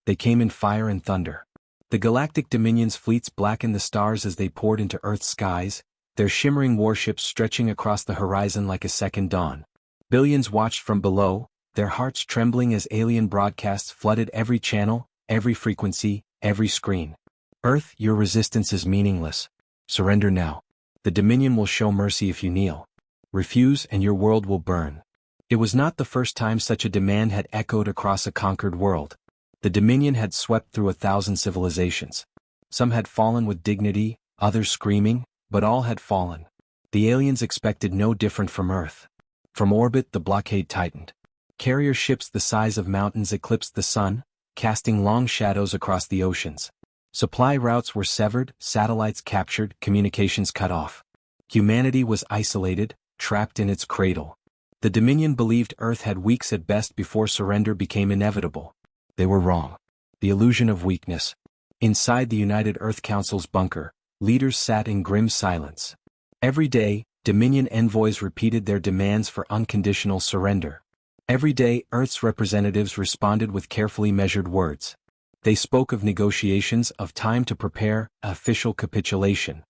They came in fire and thunder. The Galactic Dominion's fleets blackened the stars as they poured into Earth's skies, their shimmering warships stretching across the horizon like a second dawn. Billions watched from below, their hearts trembling as alien broadcasts flooded every channel, every frequency, every screen. Earth, your resistance is meaningless. Surrender now. The Dominion will show mercy if you kneel. Refuse and your world will burn. It was not the first time such a demand had echoed across a conquered world. The Dominion had swept through 1,000 civilizations. Some had fallen with dignity, others screaming, but all had fallen. The aliens expected no different from Earth. From orbit the blockade tightened. Carrier ships the size of mountains eclipsed the sun, casting long shadows across the oceans. Supply routes were severed, satellites captured, communications cut off. Humanity was isolated, trapped in its cradle. The Dominion believed Earth had weeks at best before surrender became inevitable. They were wrong. The illusion of weakness. Inside the United Earth Council's bunker, leaders sat in grim silence. Every day, Dominion envoys repeated their demands for unconditional surrender. Every day, Earth's representatives responded with carefully measured words. They spoke of negotiations, of time to prepare, official capitulation.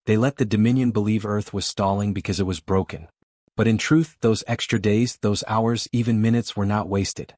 They let the Dominion believe Earth was stalling because it was broken. But in truth, those extra days, those hours, even minutes were not wasted.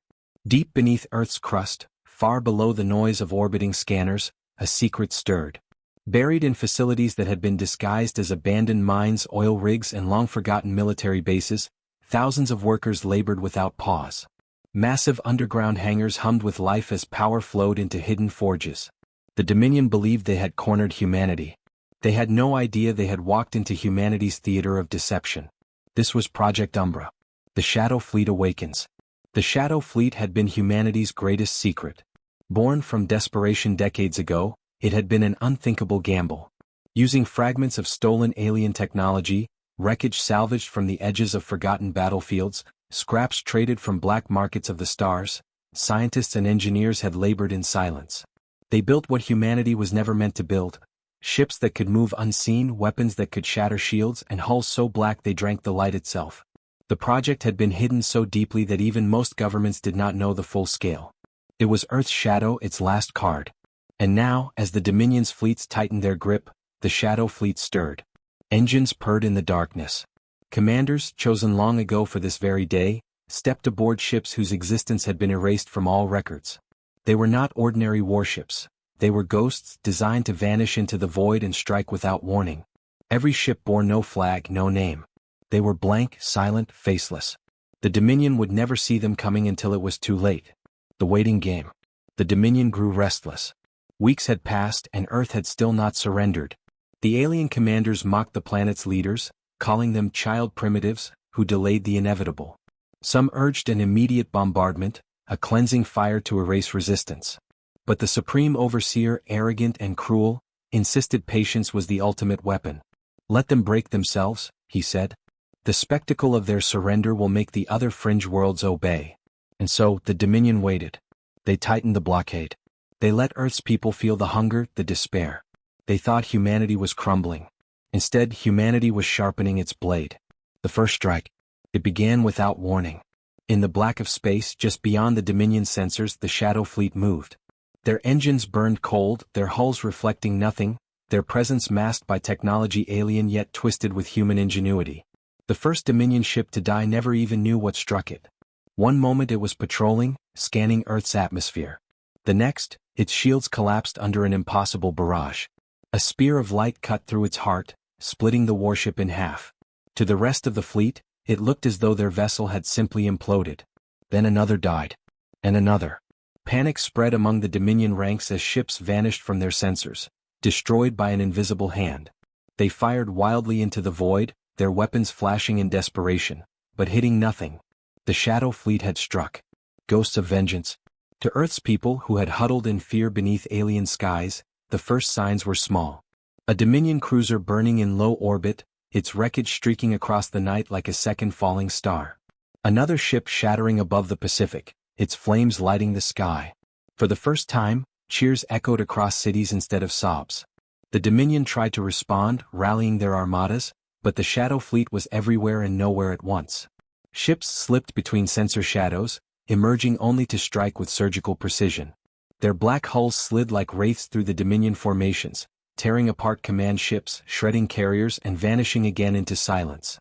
Deep beneath Earth's crust, far below the noise of orbiting scanners, a secret stirred. Buried in facilities that had been disguised as abandoned mines, oil rigs, and long-forgotten military bases, thousands of workers labored without pause. Massive underground hangars hummed with life as power flowed into hidden forges. The Dominion believed they had cornered humanity. They had no idea they had walked into humanity's theater of deception. This was Project Umbra. The Shadow Fleet awakens. The Shadow Fleet had been humanity's greatest secret. Born from desperation decades ago, it had been an unthinkable gamble. Using fragments of stolen alien technology, wreckage salvaged from the edges of forgotten battlefields, scraps traded from black markets of the stars, scientists and engineers had labored in silence. They built what humanity was never meant to build: ships that could move unseen, weapons that could shatter shields, and hulls so black they drank the light itself. The project had been hidden so deeply that even most governments did not know the full scale. It was Earth's shadow, its last card. And now, as the Dominion's fleets tightened their grip, the Shadow Fleet stirred. Engines purred in the darkness. Commanders, chosen long ago for this very day, stepped aboard ships whose existence had been erased from all records. They were not ordinary warships. They were ghosts designed to vanish into the void and strike without warning. Every ship bore no flag, no name. They were blank, silent, faceless. The Dominion would never see them coming until it was too late. The waiting game. The Dominion grew restless. Weeks had passed and Earth had still not surrendered. The alien commanders mocked the planet's leaders, calling them child primitives who delayed the inevitable. Some urged an immediate bombardment, a cleansing fire to erase resistance. But the Supreme Overseer, arrogant and cruel, insisted patience was the ultimate weapon. Let them break themselves, he said. The spectacle of their surrender will make the other fringe worlds obey. And so, the Dominion waited. They tightened the blockade. They let Earth's people feel the hunger, the despair. They thought humanity was crumbling. Instead, humanity was sharpening its blade. The first strike. It began without warning. In the black of space, just beyond the Dominion sensors, the Shadow Fleet moved. Their engines burned cold, their hulls reflecting nothing, their presence masked by technology alien yet twisted with human ingenuity. The first Dominion ship to die never even knew what struck it. One moment it was patrolling, scanning Earth's atmosphere. The next, its shields collapsed under an impossible barrage. A spear of light cut through its heart, splitting the warship in half. To the rest of the fleet, it looked as though their vessel had simply imploded. Then another died. And another. Panic spread among the Dominion ranks as ships vanished from their sensors, destroyed by an invisible hand. They fired wildly into the void, their weapons flashing in desperation, but hitting nothing. The Shadow Fleet had struck. Ghosts of vengeance. To Earth's people who had huddled in fear beneath alien skies, the first signs were small. A Dominion cruiser burning in low orbit, its wreckage streaking across the night like a second falling star. Another ship shattering above the Pacific, its flames lighting the sky. For the first time, cheers echoed across cities instead of sobs. The Dominion tried to respond, rallying their armadas, but the Shadow Fleet was everywhere and nowhere at once. Ships slipped between sensor shadows, emerging only to strike with surgical precision. Their black hulls slid like wraiths through the Dominion formations, tearing apart command ships, shredding carriers, and vanishing again into silence.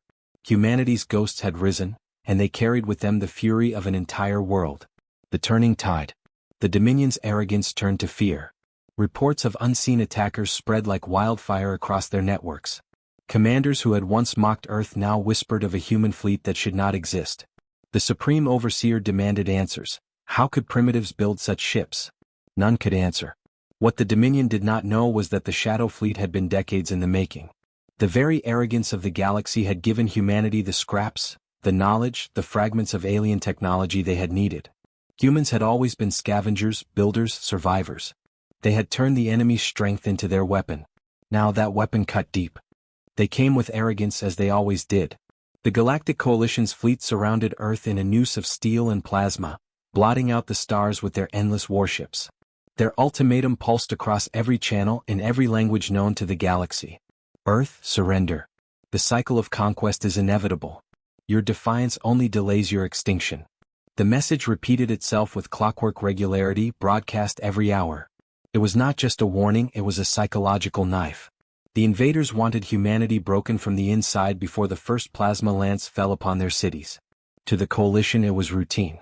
Humanity's ghosts had risen, and they carried with them the fury of an entire world. The turning tide. The Dominion's arrogance turned to fear. Reports of unseen attackers spread like wildfire across their networks. Commanders who had once mocked Earth now whispered of a human fleet that should not exist. The Supreme Overseer demanded answers. How could primitives build such ships? None could answer. What the Dominion did not know was that the Shadow Fleet had been decades in the making. The very arrogance of the galaxy had given humanity the scraps, the knowledge, the fragments of alien technology they had needed. Humans had always been scavengers, builders, survivors. They had turned the enemy's strength into their weapon. Now that weapon cut deep. They came with arrogance as they always did. The Galactic Coalition's fleet surrounded Earth in a noose of steel and plasma, blotting out the stars with their endless warships. Their ultimatum pulsed across every channel in every language known to the galaxy. Earth, surrender. The cycle of conquest is inevitable. Your defiance only delays your extinction. The message repeated itself with clockwork regularity, broadcast every hour. It was not just a warning, it was a psychological knife. The invaders wanted humanity broken from the inside before the first plasma lance fell upon their cities. To the Coalition it was routine.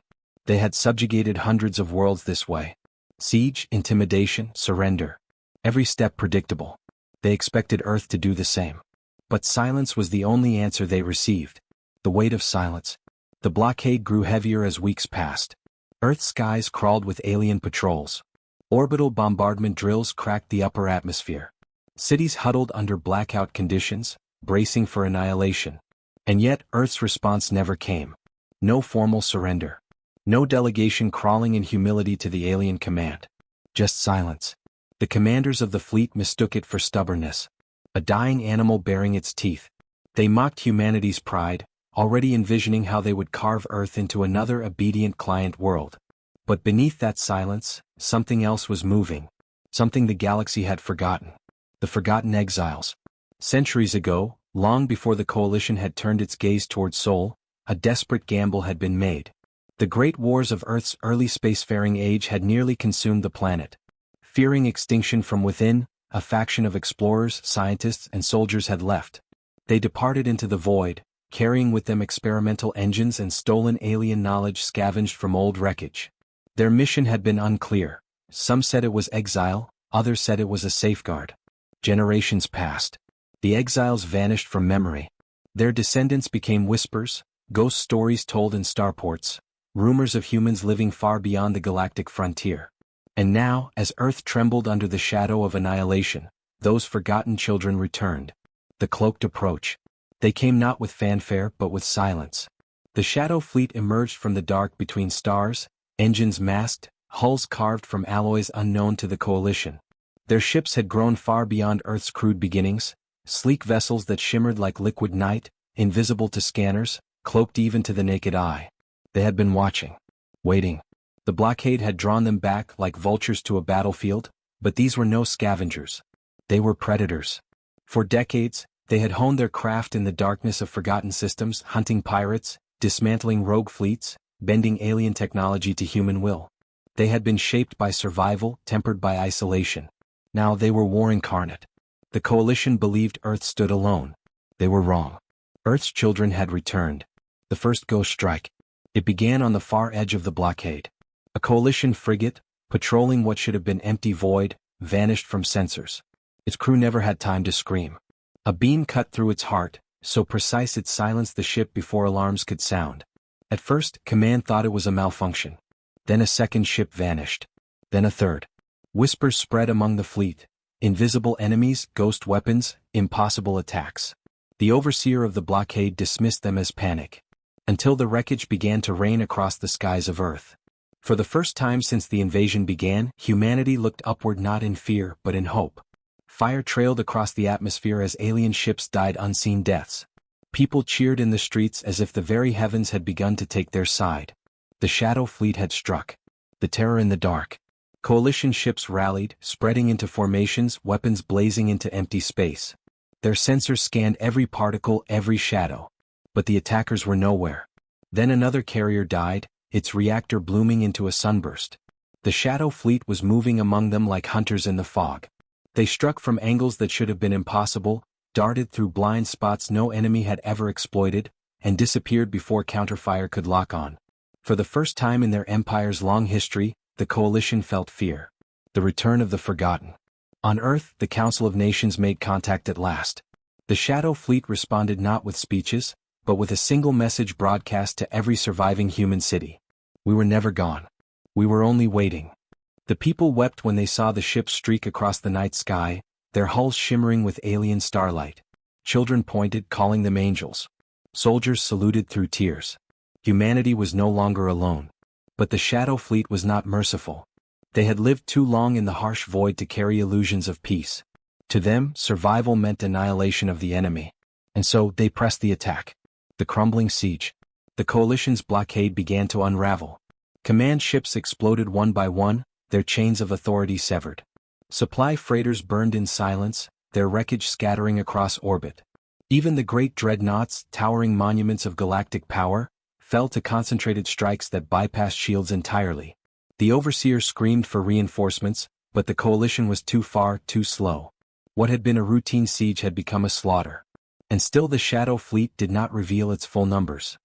They had subjugated hundreds of worlds this way. Siege, intimidation, surrender. Every step predictable. They expected Earth to do the same. But silence was the only answer they received. The weight of silence. The blockade grew heavier as weeks passed. Earth's skies crawled with alien patrols. Orbital bombardment drills cracked the upper atmosphere. Cities huddled under blackout conditions, bracing for annihilation. And yet Earth's response never came. No formal surrender. No delegation crawling in humility to the alien command. Just silence. The commanders of the fleet mistook it for stubbornness. A dying animal baring its teeth. They mocked humanity's pride, already envisioning how they would carve Earth into another obedient client world. But beneath that silence, something else was moving. Something the galaxy had forgotten. The forgotten exiles. Centuries ago, long before the Coalition had turned its gaze toward Sol, a desperate gamble had been made. The great wars of Earth's early spacefaring age had nearly consumed the planet. Fearing extinction from within, a faction of explorers, scientists, and soldiers had left. They departed into the void, carrying with them experimental engines and stolen alien knowledge scavenged from old wreckage. Their mission had been unclear. Some said it was exile, others said it was a safeguard. Generations passed. The exiles vanished from memory. Their descendants became whispers, ghost stories told in starports, rumors of humans living far beyond the galactic frontier. And now, as Earth trembled under the shadow of annihilation, those forgotten children returned. The cloaked approach. They came not with fanfare but with silence. The Shadow Fleet emerged from the dark between stars, engines masked, hulls carved from alloys unknown to the Coalition. Their ships had grown far beyond Earth's crude beginnings, sleek vessels that shimmered like liquid night, invisible to scanners, cloaked even to the naked eye. They had been watching. Waiting. The blockade had drawn them back like vultures to a battlefield, but these were no scavengers. They were predators. For decades, they had honed their craft in the darkness of forgotten systems, hunting pirates, dismantling rogue fleets, bending alien technology to human will. They had been shaped by survival, tempered by isolation. Now they were war incarnate. The Coalition believed Earth stood alone. They were wrong. Earth's children had returned. The first ghost strike. It began on the far edge of the blockade. A Coalition frigate, patrolling what should have been empty void, vanished from sensors. Its crew never had time to scream. A beam cut through its heart, so precise it silenced the ship before alarms could sound. At first, command thought it was a malfunction. Then a second ship vanished. Then a third. Whispers spread among the fleet. Invisible enemies, ghost weapons, impossible attacks. The overseer of the blockade dismissed them as panic. Until the wreckage began to rain across the skies of Earth. For the first time since the invasion began, humanity looked upward not in fear but in hope. Fire trailed across the atmosphere as alien ships died unseen deaths. People cheered in the streets as if the very heavens had begun to take their side. The Shadow Fleet had struck. The terror in the dark. Coalition ships rallied, spreading into formations, weapons blazing into empty space. Their sensors scanned every particle, every shadow. But the attackers were nowhere. Then another carrier died, its reactor blooming into a sunburst. The Shadow Fleet was moving among them like hunters in the fog. They struck from angles that should have been impossible, darted through blind spots no enemy had ever exploited, and disappeared before counterfire could lock on. For the first time in their empire's long history, the coalition felt fear. The return of the forgotten. On Earth, the Council of Nations made contact at last. The Shadow Fleet responded not with speeches, but with a single message broadcast to every surviving human city. We were never gone. We were only waiting. The people wept when they saw the ships streak across the night sky, their hulls shimmering with alien starlight. Children pointed, calling them angels. Soldiers saluted through tears. Humanity was no longer alone. But the Shadow Fleet was not merciful. They had lived too long in the harsh void to carry illusions of peace. To them, survival meant annihilation of the enemy. And so, they pressed the attack. The crumbling siege. The coalition's blockade began to unravel. Command ships exploded one by one, their chains of authority severed. Supply freighters burned in silence, their wreckage scattering across orbit. Even the great dreadnoughts, towering monuments of galactic power, fell to concentrated strikes that bypassed shields entirely. The Overseer screamed for reinforcements, but the coalition was too far, too slow. What had been a routine siege had become a slaughter. And still the Shadow Fleet did not reveal its full numbers.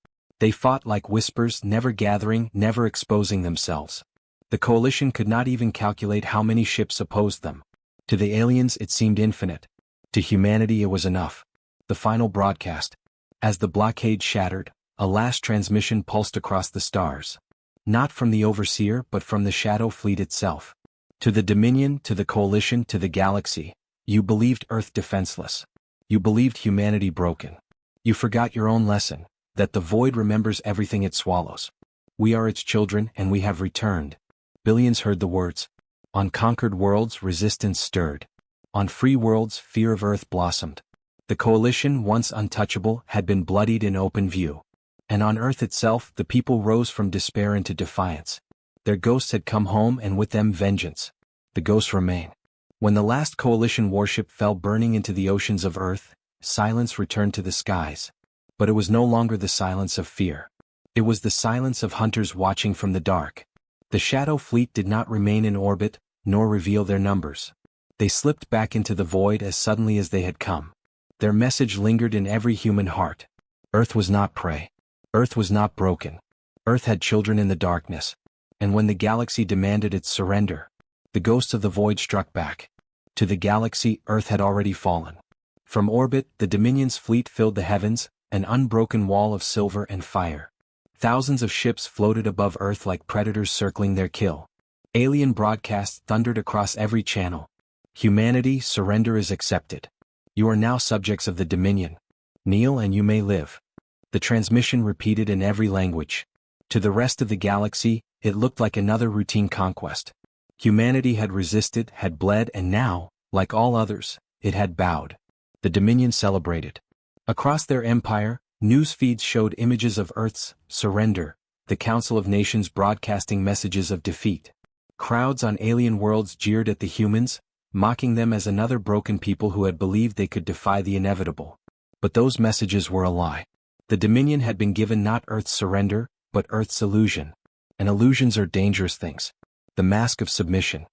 They fought like whispers, never gathering, never exposing themselves. The coalition could not even calculate how many ships opposed them. To the aliens it seemed infinite. To humanity it was enough. The final broadcast. As the blockade shattered, a last transmission pulsed across the stars. Not from the Overseer but from the Shadow Fleet itself. To the Dominion, to the Coalition, to the galaxy. You believed Earth defenseless. You believed humanity broken. You forgot your own lesson, that the void remembers everything it swallows. We are its children and we have returned. Billions heard the words. On conquered worlds resistance stirred. On free worlds fear of Earth blossomed. The coalition, once untouchable, had been bloodied in open view. And on Earth itself the people rose from despair into defiance. Their ghosts had come home and with them vengeance. The ghosts remain. When the last coalition warship fell burning into the oceans of Earth, silence returned to the skies. But it was no longer the silence of fear. It was the silence of hunters watching from the dark. The Shadow Fleet did not remain in orbit, nor reveal their numbers. They slipped back into the void as suddenly as they had come. Their message lingered in every human heart. Earth was not prey. Earth was not broken. Earth had children in the darkness. And when the galaxy demanded its surrender, the ghosts of the void struck back. To the galaxy, Earth had already fallen. From orbit, the Dominion's fleet filled the heavens, an unbroken wall of silver and fire. Thousands of ships floated above Earth like predators circling their kill. Alien broadcasts thundered across every channel. Humanity, surrender is accepted. You are now subjects of the Dominion. Kneel and you may live. The transmission repeated in every language. To the rest of the galaxy, it looked like another routine conquest. Humanity had resisted, had bled, and now, like all others, it had bowed. The Dominion celebrated. Across their empire, news feeds showed images of Earth's surrender, the Council of Nations broadcasting messages of defeat. Crowds on alien worlds jeered at the humans, mocking them as another broken people who had believed they could defy the inevitable. But those messages were a lie. The Dominion had been given not Earth's surrender, but Earth's illusion. And illusions are dangerous things. The mask of submission.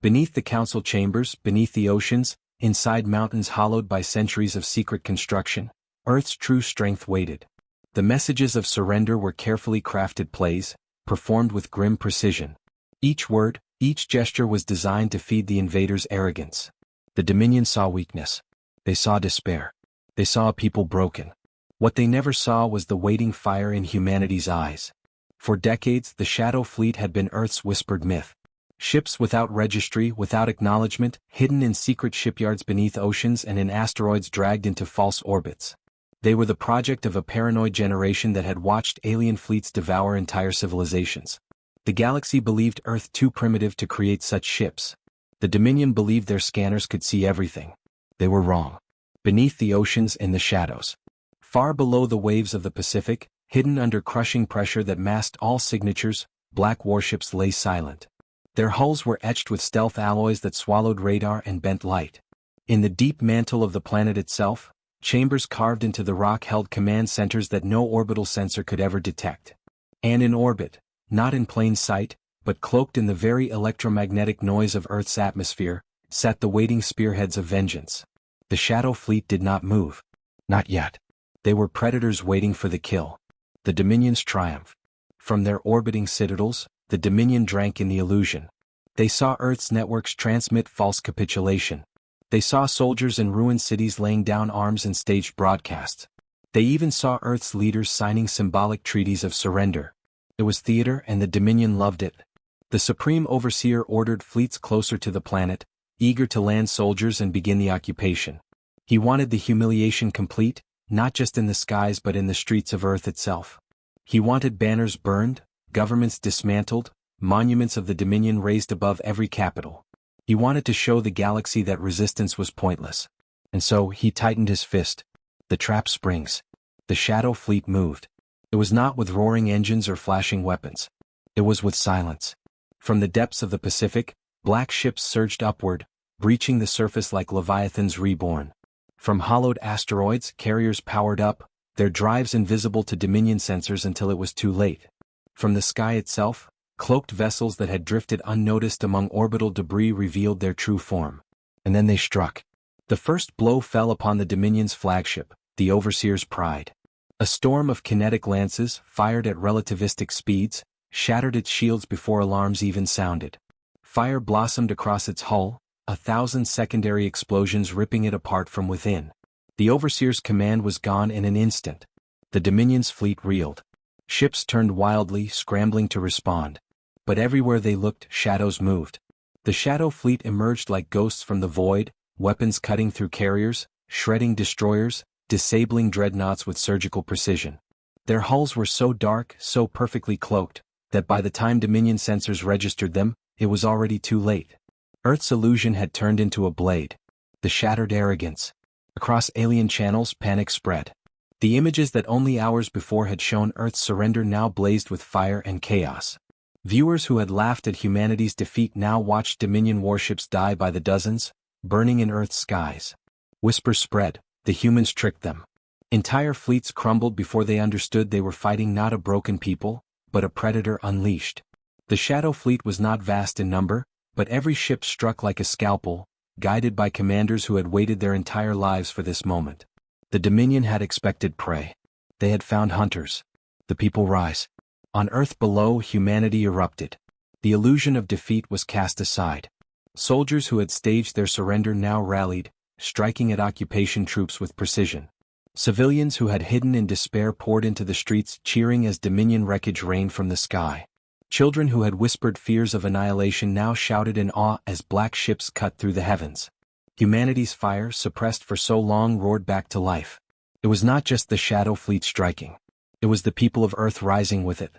Beneath the council chambers, beneath the oceans, inside mountains hollowed by centuries of secret construction, Earth's true strength waited. The messages of surrender were carefully crafted plays, performed with grim precision. Each word, each gesture was designed to feed the invaders' arrogance. The Dominion saw weakness. They saw despair. They saw a people broken. What they never saw was the waiting fire in humanity's eyes. For decades, the Shadow Fleet had been Earth's whispered myth. Ships without registry, without acknowledgement, hidden in secret shipyards beneath oceans and in asteroids dragged into false orbits. They were the project of a paranoid generation that had watched alien fleets devour entire civilizations. The galaxy believed Earth too primitive to create such ships. The Dominion believed their scanners could see everything. They were wrong. Beneath the oceans in the shadows. Far below the waves of the Pacific, hidden under crushing pressure that masked all signatures, black warships lay silent. Their hulls were etched with stealth alloys that swallowed radar and bent light. In the deep mantle of the planet itself, chambers carved into the rock held command centers that no orbital sensor could ever detect. And in orbit, not in plain sight, but cloaked in the very electromagnetic noise of Earth's atmosphere, sat the waiting spearheads of vengeance. The Shadow Fleet did not move. Not yet. They were predators waiting for the kill. The Dominion's triumph. From their orbiting citadels, the Dominion drank in the illusion. They saw Earth's networks transmit false capitulation. They saw soldiers in ruined cities laying down arms and staged broadcasts. They even saw Earth's leaders signing symbolic treaties of surrender. It was theater, and the Dominion loved it. The Supreme Overseer ordered fleets closer to the planet, eager to land soldiers and begin the occupation. He wanted the humiliation complete, not just in the skies but in the streets of Earth itself. He wanted banners burned, governments dismantled, monuments of the Dominion raised above every capital. He wanted to show the galaxy that resistance was pointless. And so, he tightened his fist. The trap springs. The Shadow Fleet moved. It was not with roaring engines or flashing weapons. It was with silence. From the depths of the Pacific, black ships surged upward, breaching the surface like leviathans reborn. From hollowed asteroids, carriers powered up, their drives invisible to Dominion sensors until it was too late. From the sky itself, cloaked vessels that had drifted unnoticed among orbital debris revealed their true form. And then they struck. The first blow fell upon the Dominion's flagship, the Overseer's Pride. A storm of kinetic lances, fired at relativistic speeds, shattered its shields before alarms even sounded. Fire blossomed across its hull, 1,000 secondary explosions ripping it apart from within. The Overseer's command was gone in an instant. The Dominion's fleet reeled. Ships turned wildly, scrambling to respond. But everywhere they looked, shadows moved. The Shadow Fleet emerged like ghosts from the void, weapons cutting through carriers, shredding destroyers, disabling dreadnoughts with surgical precision. Their hulls were so dark, so perfectly cloaked, that by the time Dominion sensors registered them, it was already too late. Earth's illusion had turned into a blade. The shattered arrogance. Across alien channels, panic spread. The images that only hours before had shown Earth's surrender now blazed with fire and chaos. Viewers who had laughed at humanity's defeat now watched Dominion warships die by the dozens, burning in Earth's skies. Whispers spread, the humans tricked them. Entire fleets crumbled before they understood they were fighting not a broken people, but a predator unleashed. The Shadow Fleet was not vast in number, but every ship struck like a scalpel, guided by commanders who had waited their entire lives for this moment. The Dominion had expected prey. They had found hunters. The people rise. On Earth below, humanity erupted. The illusion of defeat was cast aside. Soldiers who had staged their surrender now rallied, striking at occupation troops with precision. Civilians who had hidden in despair poured into the streets, cheering as Dominion wreckage rained from the sky. Children who had whispered fears of annihilation now shouted in awe as black ships cut through the heavens. Humanity's fire, suppressed for so long, roared back to life. It was not just the Shadow Fleet striking. It was the people of Earth rising with it.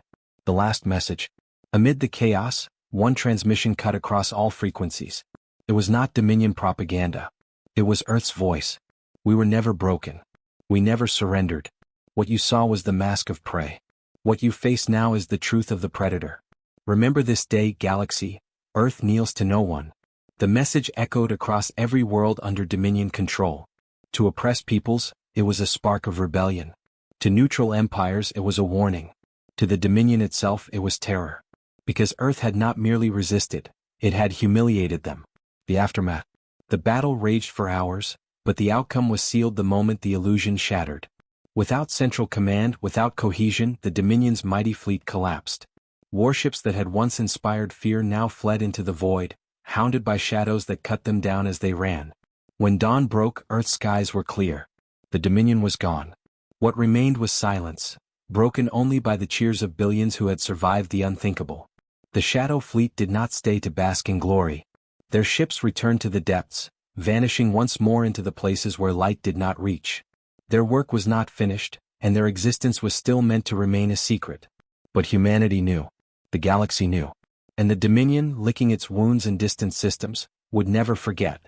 The last message. Amid the chaos, one transmission cut across all frequencies. It was not Dominion propaganda. It was Earth's voice. We were never broken. We never surrendered. What you saw was the mask of prey. What you face now is the truth of the predator. Remember this day, galaxy. Earth kneels to no one. The message echoed across every world under Dominion control. To oppressed peoples, it was a spark of rebellion. To neutral empires, it was a warning. To the Dominion itself, it was terror. Because Earth had not merely resisted, it had humiliated them. The aftermath. The battle raged for hours, but the outcome was sealed the moment the illusion shattered. Without central command, without cohesion, the Dominion's mighty fleet collapsed. Warships that had once inspired fear now fled into the void, hounded by shadows that cut them down as they ran. When dawn broke, Earth's skies were clear. The Dominion was gone. What remained was silence, broken only by the cheers of billions who had survived the unthinkable. The Shadow Fleet did not stay to bask in glory. Their ships returned to the depths, vanishing once more into the places where light did not reach. Their work was not finished, and their existence was still meant to remain a secret. But humanity knew. The galaxy knew. And the Dominion, licking its wounds in distant systems, would never forget.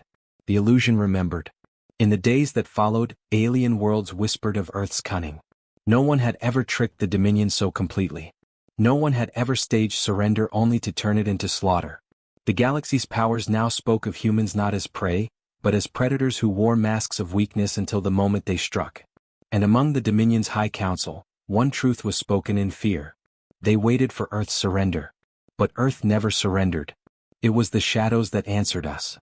The illusion remembered. In the days that followed, alien worlds whispered of Earth's cunning. No one had ever tricked the Dominion so completely. No one had ever staged surrender only to turn it into slaughter. The galaxy's powers now spoke of humans not as prey, but as predators who wore masks of weakness until the moment they struck. And among the Dominion's High Council, one truth was spoken in fear. They waited for Earth's surrender. But Earth never surrendered. It was the shadows that answered us.